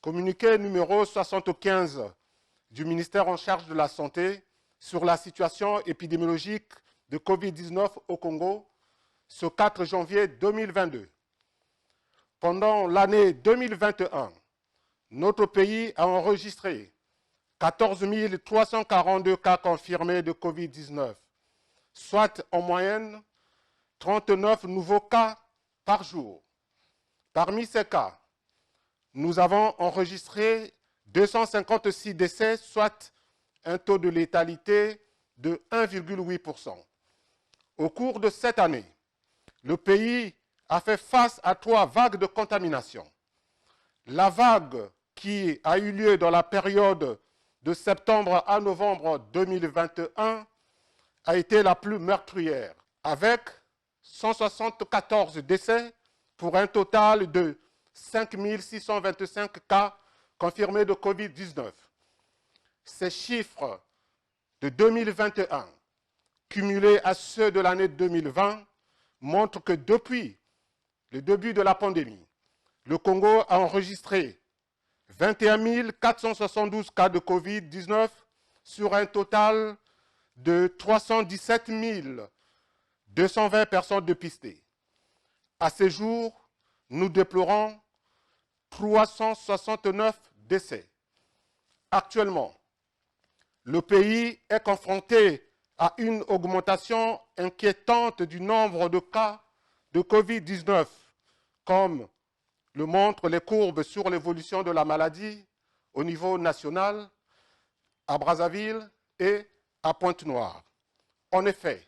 Communiqué numéro 75 du ministère en charge de la Santé sur la situation épidémiologique de Covid-19 au Congo ce 4 janvier 2022. Pendant l'année 2021, notre pays a enregistré 14 342 cas confirmés de Covid-19, soit en moyenne 39 nouveaux cas par jour. Parmi ces cas, nous avons enregistré 256 décès, soit un taux de létalité de 1,8%. Au cours de cette année, le pays a fait face à 3 vagues de contamination. La vague qui a eu lieu dans la période de septembre à novembre 2021 a été la plus meurtrière, avec 174 décès pour un total de 5 625 cas confirmés de Covid-19. Ces chiffres de 2021, cumulés à ceux de l'année 2020, montrent que depuis le début de la pandémie, le Congo a enregistré 21 472 cas de Covid-19 sur un total de 317 220 personnes dépistées. À ce jour, nous déplorons 369 décès. Actuellement, le pays est confronté à une augmentation inquiétante du nombre de cas de Covid-19, comme le montrent les courbes sur l'évolution de la maladie au niveau national, à Brazzaville et à Pointe-Noire. En effet,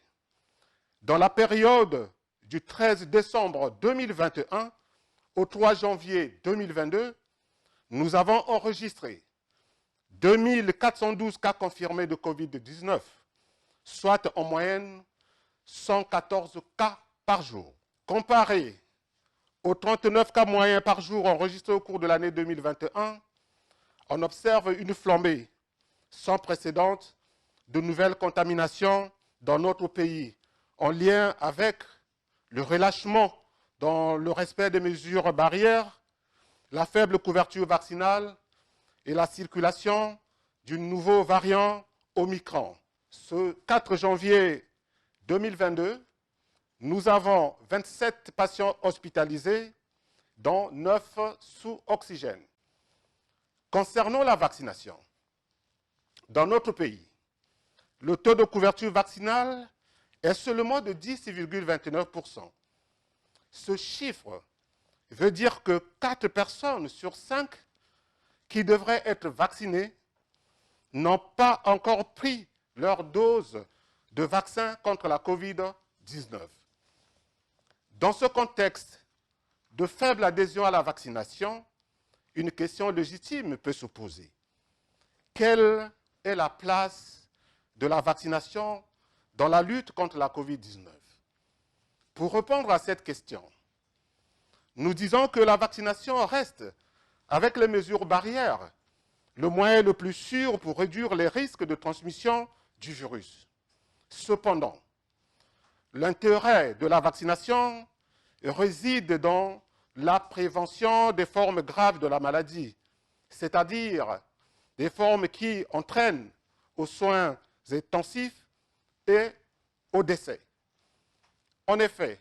dans la période du 13 décembre 2021 au 3 janvier 2022, nous avons enregistré 2412 cas confirmés de Covid-19, soit en moyenne 114 cas par jour. Comparé aux 39 cas moyens par jour enregistrés au cours de l'année 2021, on observe une flambée sans précédent de nouvelles contaminations dans notre pays, en lien avec le relâchement dans le respect des mesures barrières, la faible couverture vaccinale et la circulation du nouveau variant Omicron. Ce 4 janvier 2022, nous avons 27 patients hospitalisés, dont 9 sous oxygène. Concernant la vaccination, dans notre pays, le taux de couverture vaccinale est seulement de 10,29%. Ce chiffre veut dire que 4 personnes sur 5 qui devraient être vaccinées n'ont pas encore pris leur dose de vaccin contre la Covid-19. Dans ce contexte de faible adhésion à la vaccination, une question légitime peut se poser. Quelle est la place de la vaccination dans la lutte contre la Covid-19? Pour répondre à cette question, nous disons que la vaccination reste, avec les mesures barrières, le moyen le plus sûr pour réduire les risques de transmission du virus. Cependant, l'intérêt de la vaccination réside dans la prévention des formes graves de la maladie, c'est-à-dire des formes qui entraînent aux soins intensifs et au décès. En effet,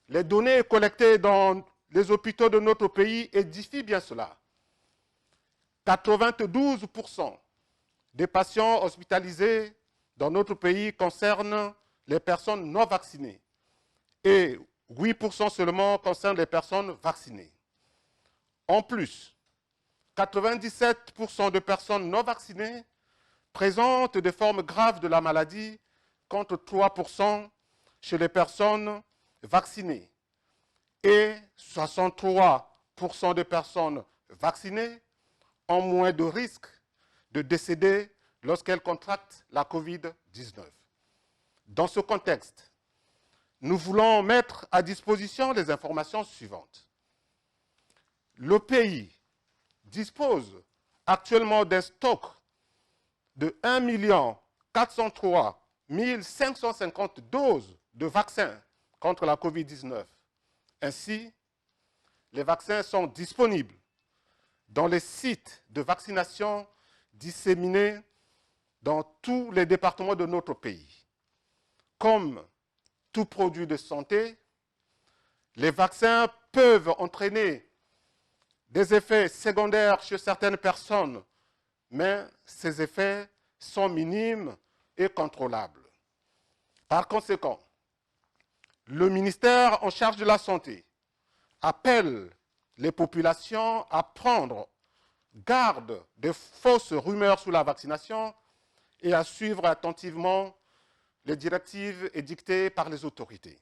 les données collectées dans les hôpitaux de notre pays édifient bien cela. 92% des patients hospitalisés dans notre pays concernent les personnes non vaccinées et 8% seulement concernent les personnes vaccinées. En plus, 97% de personnes non vaccinées présentent des formes graves de la maladie contre 3% chez les personnes vaccinées et 63% des personnes vaccinées ont moins de risques de décéder lorsqu'elles contractent la Covid-19. Dans ce contexte, nous voulons mettre à disposition les informations suivantes. Le pays dispose actuellement d'un stock de 1 403 550 doses de vaccins contre la Covid-19. Ainsi, les vaccins sont disponibles dans les sites de vaccination disséminés dans tous les départements de notre pays. Comme tout produit de santé, les vaccins peuvent entraîner des effets secondaires chez certaines personnes, mais ces effets sont minimes et contrôlables. Par conséquent, le ministère en charge de la Santé appelle les populations à prendre garde des fausses rumeurs sur la vaccination et à suivre attentivement les directives édictées par les autorités.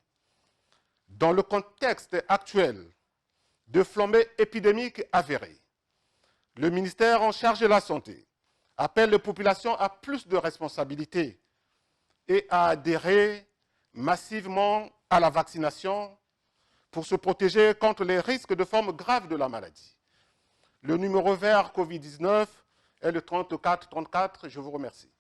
Dans le contexte actuel de flambée épidémique avérée, le ministère en charge de la Santé appelle les populations à plus de responsabilités et à adhérer massivement à la vaccination pour se protéger contre les risques de formes graves de la maladie. Le numéro vert Covid-19 est le 3434. Je vous remercie.